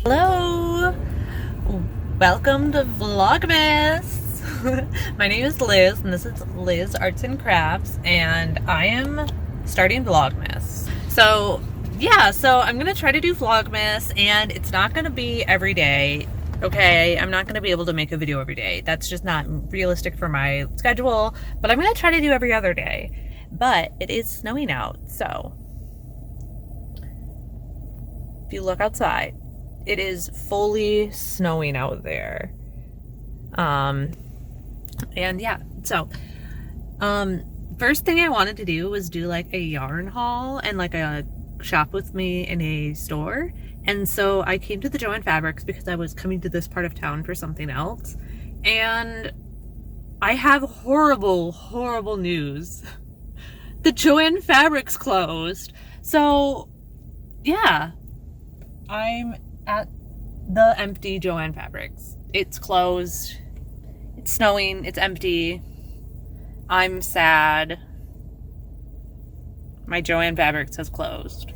Hello! Welcome to Vlogmas! My name is Liz, and this is Liz Arts and Crafts, and I am starting Vlogmas. So, yeah, I'm gonna try to do Vlogmas, and it's not gonna be every day, okay? I'm not gonna be able to make a video every day. That's just not realistic for my schedule, but I'm gonna try to do every other day. But it is snowing out, so if you look outside, it is fully snowing out there. And yeah, first thing I wanted to do was do like a yarn haul and like a shop with me in a store. And so I came to the JoAnn Fabrics because I was coming to this part of town for something else. And I have horrible news. The JoAnn Fabrics closed. So yeah, I'm at the empty JoAnn Fabrics. It's closed. It's snowing. It's empty. I'm sad. My JoAnn Fabrics has closed.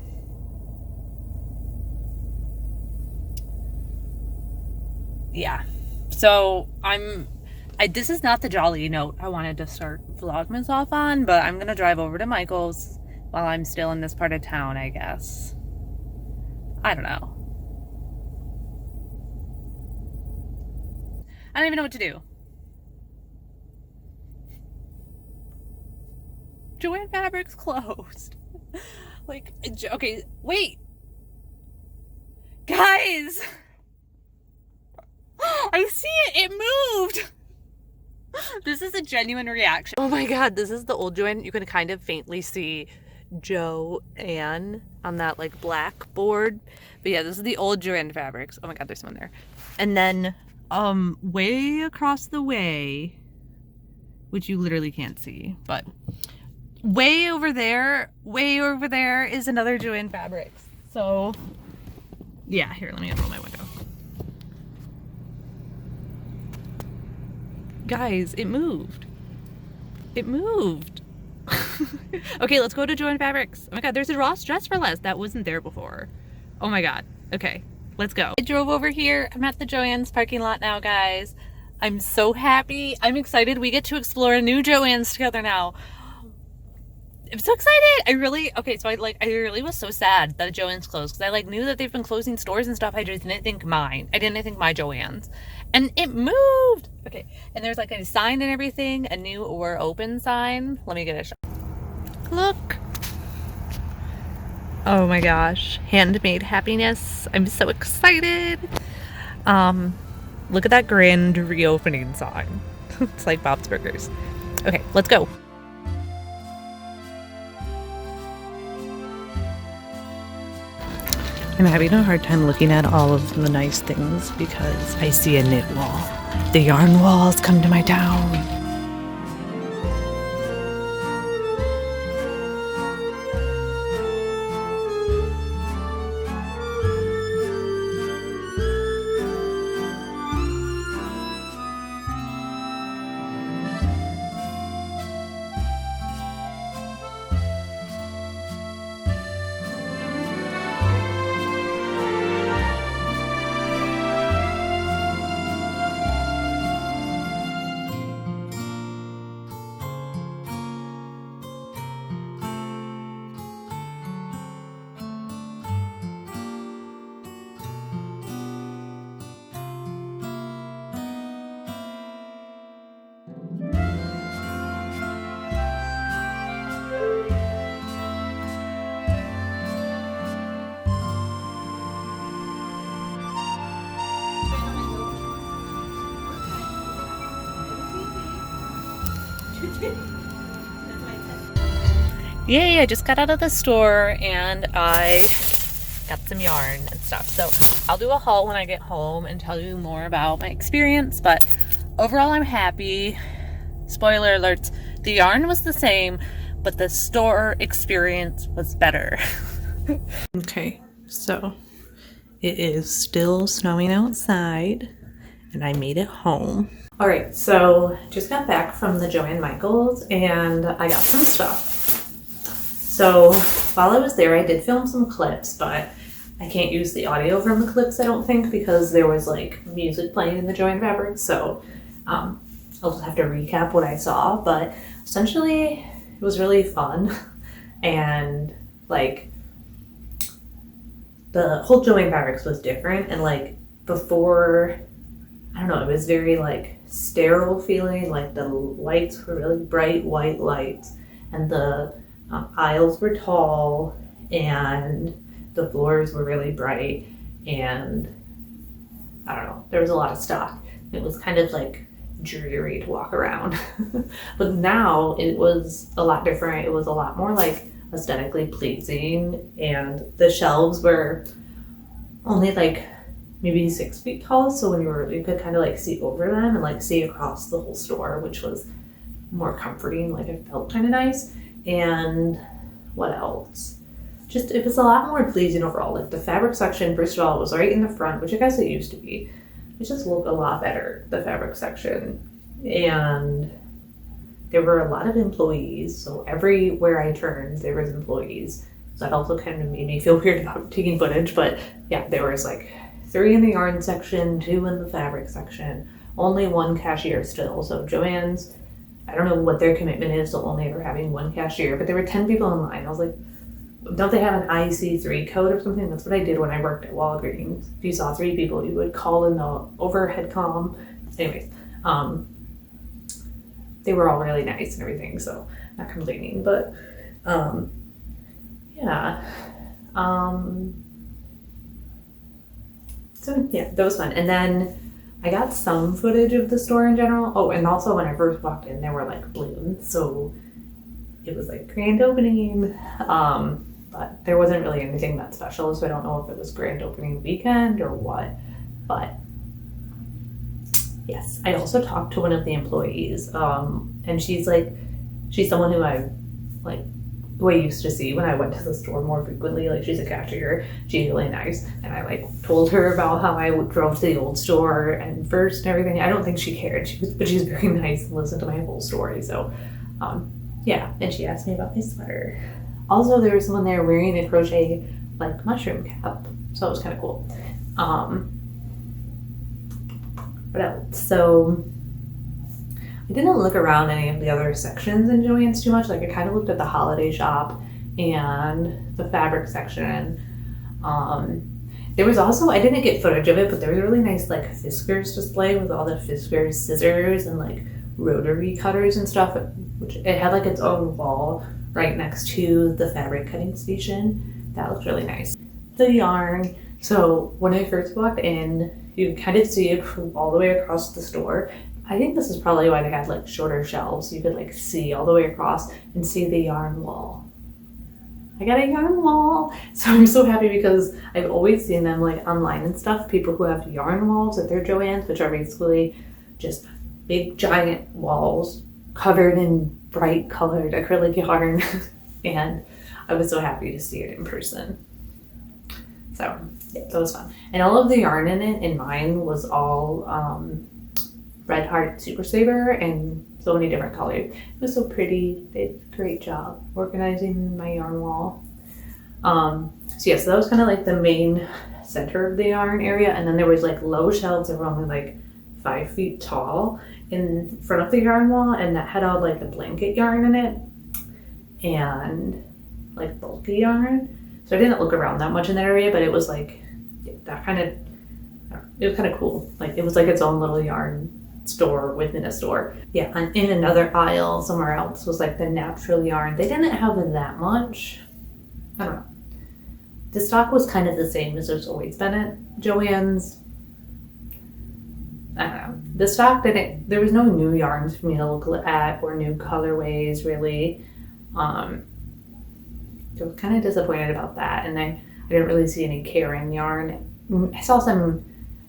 Yeah. So this is not the jolly note I wanted to start Vlogmas off on, but I'm gonna drive over to Michael's while I'm still in this part of town, I guess. I don't know. I don't even know what to do. JoAnn Fabrics closed. Like, okay, wait. Guys! I see it! It moved! This is a genuine reaction. Oh my god, this is the old JoAnn. You can kind of faintly see JoAnn on that like black board. But yeah, this is the old JoAnn Fabrics. Oh my god, there's someone there. And then way across the way, which you literally can't see, but way over there is another JoAnn Fabrics. So yeah, here, let me roll my window. Guys, it moved. It moved. Okay, let's go to JoAnn Fabrics. Oh my god, there's a Ross Dress for Less. That wasn't there before. Oh my god. Okay, let's go. I drove over here. I'm at the JoAnn's parking lot now, guys. I'm so happy. I'm excited. We get to explore new JoAnn's together now. I'm so excited. I really was so sad that JoAnn's closed because I like knew that they've been closing stores and stuff. I just didn't think mine. I didn't think my JoAnn's. And it moved. Okay, and there's like a sign and everything, a new or open sign. Let me get a shot. Look. Oh my gosh, handmade happiness. I'm so excited. Look at that grand reopening sign. It's like Bob's Burgers. Okay, let's go. I'm having a hard time looking at all of the nice things because I see a knit wall. The yarn walls come to my town. Yay, I just got out of the store and I got some yarn and stuff. So I'll do a haul when I get home and tell you more about my experience, but overall I'm happy. Spoiler alerts, the yarn was the same, but the store experience was better. Okay, so it is still snowing outside and I made it home. All right, so just got back from the JoAnn Michaels and I got some stuff. So while I was there, I did film some clips, but I can't use the audio from the clips, I don't think, because there was like music playing in the JoAnn fabrics. So I'll just have to recap what I saw. But essentially, it was really fun. And like the whole JoAnn fabrics was different. And like before, I don't know, it was very like sterile feeling. Like the lights were really bright white lights, and the aisles were tall, and the floors were really bright, and I don't know, there was a lot of stock. It was kind of like dreary to walk around. But now it was a lot different. It was a lot more like aesthetically pleasing, and the shelves were only like maybe 6 feet tall, so when you could kind of like see over them and like see across the whole store, which was more comforting. Like it felt kind of nice. And what else? Just, it was a lot more pleasing overall. Like the fabric section, first of all, it was right in the front, which I guess it used to be. It just looked a lot better, the fabric section. And there were a lot of employees, so everywhere I turned there was employees. So that also kind of made me feel weird about taking footage. But yeah, there was like 3 in the yarn section, 2 in the fabric section, only 1 cashier still. So JoAnn's, I don't know what their commitment is to only ever having 1 cashier, but there were 10 people in line. I was like, don't they have an IC3 code or something? That's what I did when I worked at Walgreens. If you saw 3 people, you would call in the overhead comm. Anyways, they were all really nice and everything, so not complaining. But yeah. So yeah, that was fun. And then I got some footage of the store in general. Oh, and also when I first walked in, there were like balloons, so it was like grand opening. But there wasn't really anything that special, so I don't know if it was grand opening weekend or what. But yes, I also talked to one of the employees, and she's someone who who I used to see when I went to the store more frequently. Like she's a cashier, she's really nice, and I like told her about how I drove to the old store and first and everything. I don't think she cared, but she's very nice and listened to my whole story. So yeah, and she asked me about my sweater. Also, there was someone there wearing a crochet like mushroom cap, so it was kind of cool. What else? So I didn't look around any of the other sections in JoAnn's too much. Like I kind of looked at the holiday shop and the fabric section. There was also, I didn't get footage of it, but there was a really nice like Fiskars display with all the Fiskars scissors and like rotary cutters and stuff, which it had like its own wall right next to the fabric cutting station. That looked really nice. The yarn. So when I first walked in, you could kind of see it all the way across the store. I think this is probably why they had like shorter shelves. You could like see all the way across and see the yarn wall. I got a yarn wall. So I'm so happy because I've always seen them like online and stuff. People who have yarn walls at their JoAnn's, which are basically just big giant walls covered in bright colored acrylic yarn. And I was so happy to see it in person. So yeah, that was fun. And all of the yarn in mine was all Red Heart Super Saver and so many different colors. It was so pretty. They did a great job organizing my yarn wall. So yeah, so that was kind of like the main center of the yarn area. And then there was like low shelves that were only like 5 feet tall in front of the yarn wall, and that had all like the blanket yarn in it and like bulky yarn. So I didn't look around that much in that area, but it was like that kind of, it was kind of cool. Like it was like its own little yarn store within a store. Yeah, and in another aisle somewhere else was like the natural yarn. They didn't have that much. I don't know. The stock was kind of the same as it's always been at JoAnn's. I don't know. The stock there was no new yarns for me to look at or new colorways really. I was kind of disappointed about that, and I didn't really see any Karen yarn. I saw some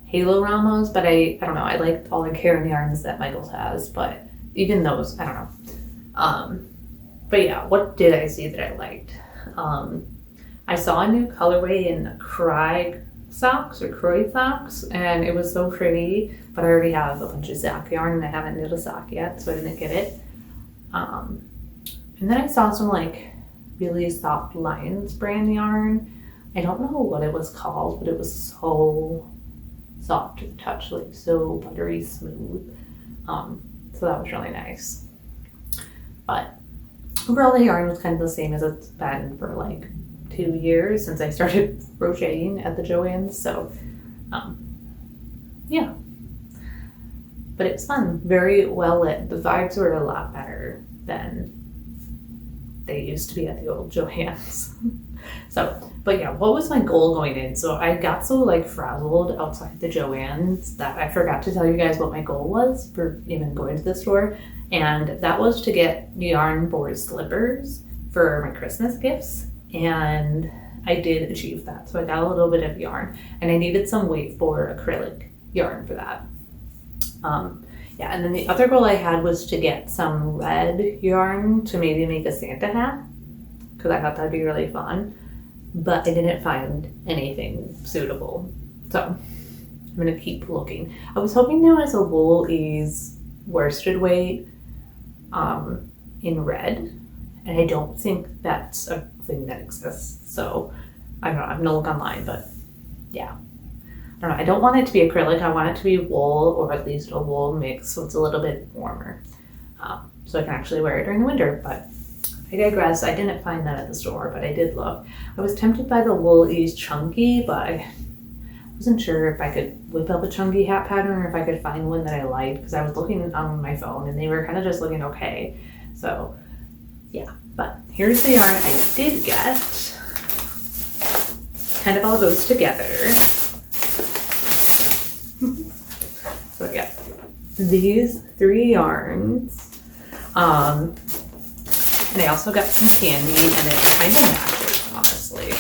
Halo Ramos, but I don't know. I liked all the Karen yarns that Michaels has, but even those, I don't know. But yeah, what did I see that I liked? I saw a new colorway in Croy socks, and it was so pretty, but I already have a bunch of sock yarn and I haven't knit a sock yet, so I didn't get it. And then I saw some like really soft Lions brand yarn. I don't know what it was called, but it was so soft to the touch, like so buttery smooth. So that was really nice. But overall, the yarn was kind of the same as it's been for like 2 years since I started crocheting at the JoAnn. So, yeah. But it was fun. Very well lit. The vibes were a lot better than they used to be at the old JoAnn's. So, but yeah, what was my goal going in? So I got so like frazzled outside the JoAnn's that I forgot to tell you guys what my goal was for even going to the store. And that was to get yarn for slippers for my Christmas gifts. And I did achieve that. So I got a little bit of yarn and I needed some weight for acrylic yarn for that. Yeah, and then the other goal I had was to get some red yarn to maybe make a Santa hat, because I thought that'd be really fun, but I didn't find anything suitable. So I'm gonna keep looking. I was hoping there was a wool ease worsted weight in red, and I don't think that's a thing that exists. So I don't know, I'm gonna look online, but yeah. I don't know, I don't want it to be acrylic, I want it to be wool, or at least a wool mix so it's a little bit warmer. So I can actually wear it during the winter, but I digress. I didn't find that at the store, but I did look. I was tempted by the wool ease chunky, but I wasn't sure if I could whip up a chunky hat pattern or if I could find one that I liked, because I was looking on my phone and they were kind of just looking okay. So yeah, but here's the yarn I did get. Kind of all goes together. So yeah, these 3 yarns, and I also got some candy, and it kind of matches, honestly.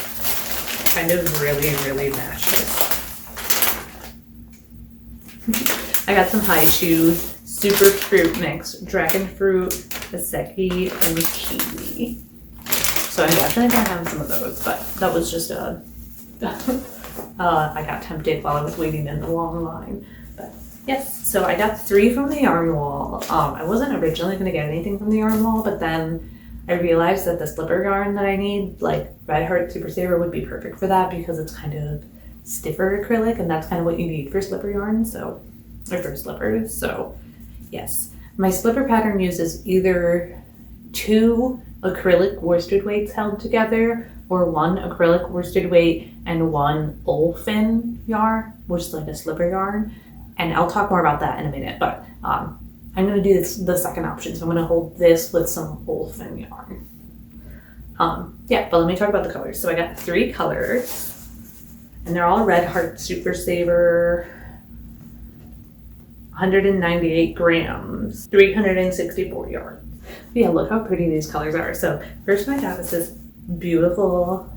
Kind of really matches. I got some high chews, super fruit mix, dragon fruit, Aseki, and kiwi. So I'm definitely gonna have some of those, but that was just a I got tempted while I was waiting in the long line. But yes, so I got 3 from the yarn wall. I wasn't originally going to get anything from the yarn wall, but then I realized that the slipper yarn that I need, like Red Heart Super Saver, would be perfect for that because it's kind of stiffer acrylic, and that's kind of what you need for slipper yarn, so, or for slippers. So yes, my slipper pattern uses either 2 acrylic worsted weights held together, or 1 acrylic worsted weight and 1 Olfin yarn, which is like a slipper yarn. And I'll talk more about that in a minute, but I'm gonna do this, the second option. So I'm gonna hold this with some Olfin yarn. Yeah, but let me talk about the colors. So I got 3 colors, and they're all Red Heart Super Saver, 198 grams, 364 yards. But yeah, look how pretty these colors are. So first one I got is this beautiful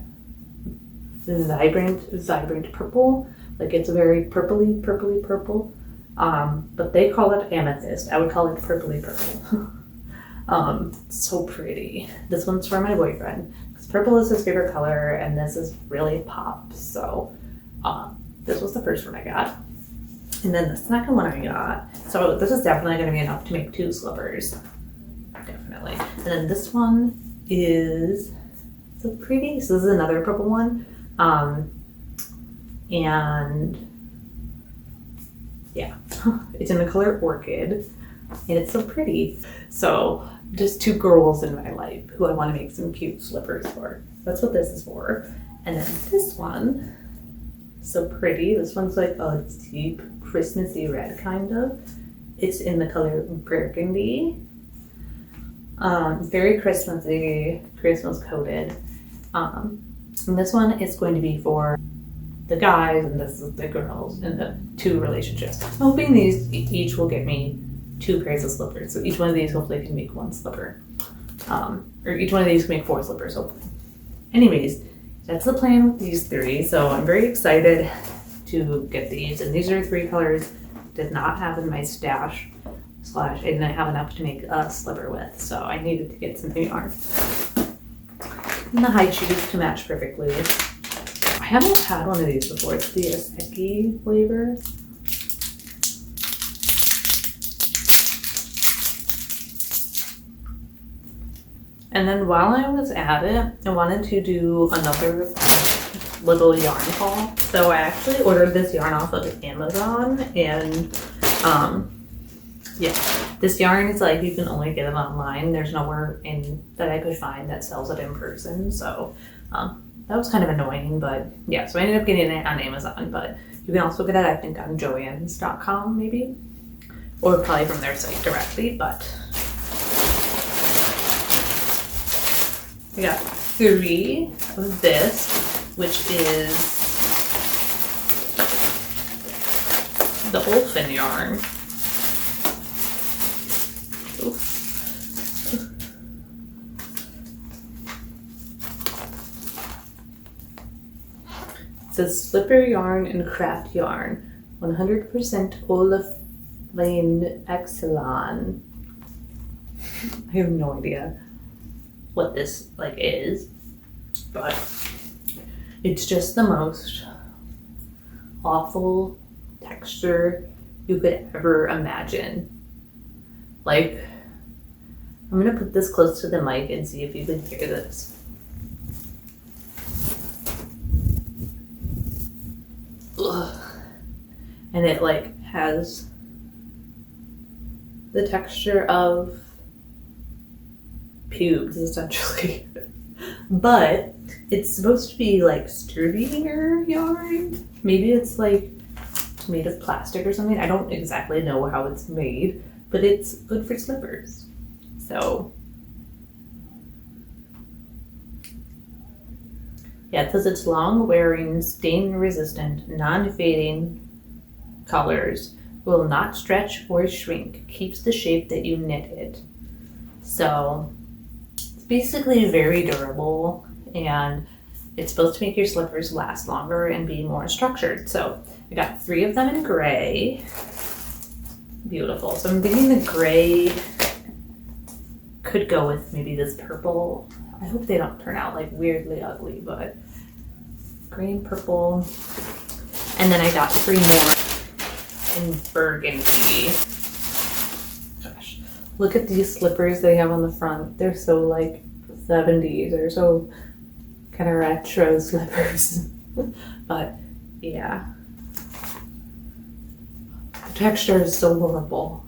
vibrant purple. Like it's a very purpley purple, but they call it amethyst. I would call it purpley purple. So pretty. This one's for my boyfriend because purple is his favorite color, and this is really pop. So this was the first one I got, and then the second one I got, so this is definitely going to be enough to make 2 slippers, definitely. And then this one is so pretty. So this is another purple one. And yeah, it's in the color Orchid, and it's so pretty. So just 2 girls in my life who I want to make some cute slippers for. That's what this is for. And then this one, so pretty. This one's like a deep Christmassy red, kind of. It's in the color Burgundy. Very Christmassy, Christmas coated. And this one is going to be for the guys, and this is the girls in the 2 relationships. I'm hoping these each will get me 2 pairs of slippers. So each one of these hopefully can make 1 slipper. Or each one of these can make 4 slippers, hopefully. Anyways, that's the plan with these 3. So I'm very excited to get these. And these are 3 colors I did not have in my stash. / I didn't have enough to make a slipper with. So I needed to get some new yarn. And the high chews to match perfectly. I haven't had one of these before. It's the Aseki flavor. And then while I was at it, I wanted to do another little yarn haul. So I actually ordered this yarn off of Amazon, and yeah, this yarn is like, you can only get it online. There's nowhere that I could find that sells it in person. So that was kind of annoying, but yeah, so I ended up getting it on Amazon, but you can also get it, I think, on JoAnns.com maybe, or probably from their site directly. But I got 3 of this, which is the Olfin yarn. Oof. It says slipper yarn and craft yarn, 100% Olfin Exelon. I have no idea what this like is, but it's just the most awful texture you could ever imagine. Like, I'm gonna put this close to the mic and see if you can hear this. Ugh. And it like has the texture of pubes essentially. But it's supposed to be like sturdier yarn. Maybe it's like made of plastic or something. I don't exactly know how it's made, but it's good for slippers. So yeah, it says it's long wearing, stain resistant, non-fading colors, will not stretch or shrink, keeps the shape that you knitted. So it's basically very durable, and it's supposed to make your slippers last longer and be more structured. So I got 3 of them in gray. Beautiful. So I'm thinking the gray could go with maybe this purple. I hope they don't turn out like weirdly ugly, but gray and purple. And then I got 3 more in burgundy. Gosh, look at these slippers they have on the front. They're so like 70s. They're so kind of retro slippers. But yeah, the texture is so horrible.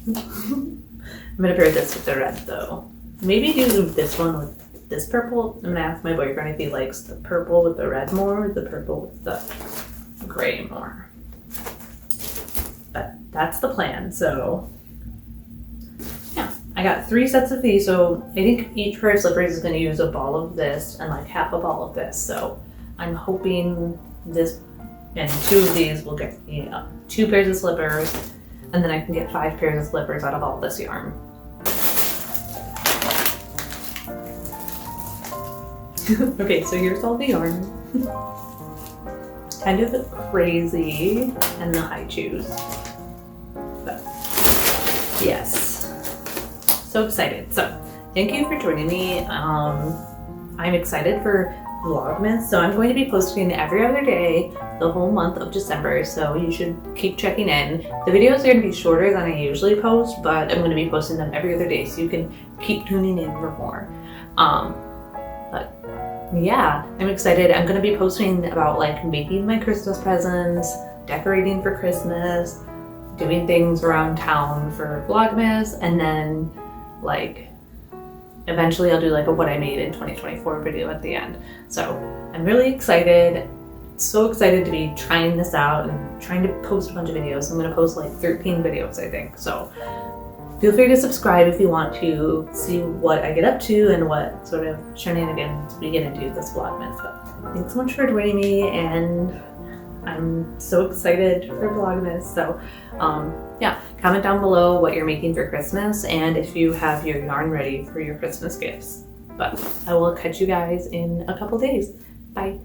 I'm gonna pair this with the red though. Maybe do this one with this purple. I'm gonna ask my boyfriend if he likes the purple with the red more, or the purple with the gray more. But that's the plan. So yeah, I got 3 sets of these. So I think each pair of slippers is gonna use a ball of this and like half a ball of this. So I'm hoping this and 2 of these will get me 2 pairs of slippers, and then I can get 5 pairs of slippers out of all this yarn. Okay, so here's all the yarn. Kind of crazy and the high chews. But yes, so excited. So thank you for joining me. I'm excited for Vlogmas. So I'm going to be posting every other day the whole month of December, so you should keep checking in. The videos are going to be shorter than I usually post, but I'm going to be posting them every other day, so you can keep tuning in for more. But yeah, I'm excited. I'm going to be posting about like making my Christmas presents, decorating for Christmas, doing things around town for Vlogmas, and then like eventually I'll do like a what I made in 2024 video at the end. So I'm really excited. So excited to be trying this out and trying to post a bunch of videos. I'm going to post like 13 videos, I think. So feel free to subscribe if you want to see what I get up to and what sort of shenanigans we get into this Vlogmas. But thanks so much for joining me, and I'm so excited for Vlogmas. So yeah, comment down below what you're making for Christmas and if you have your yarn ready for your Christmas gifts. But I will catch you guys in a couple days. Bye.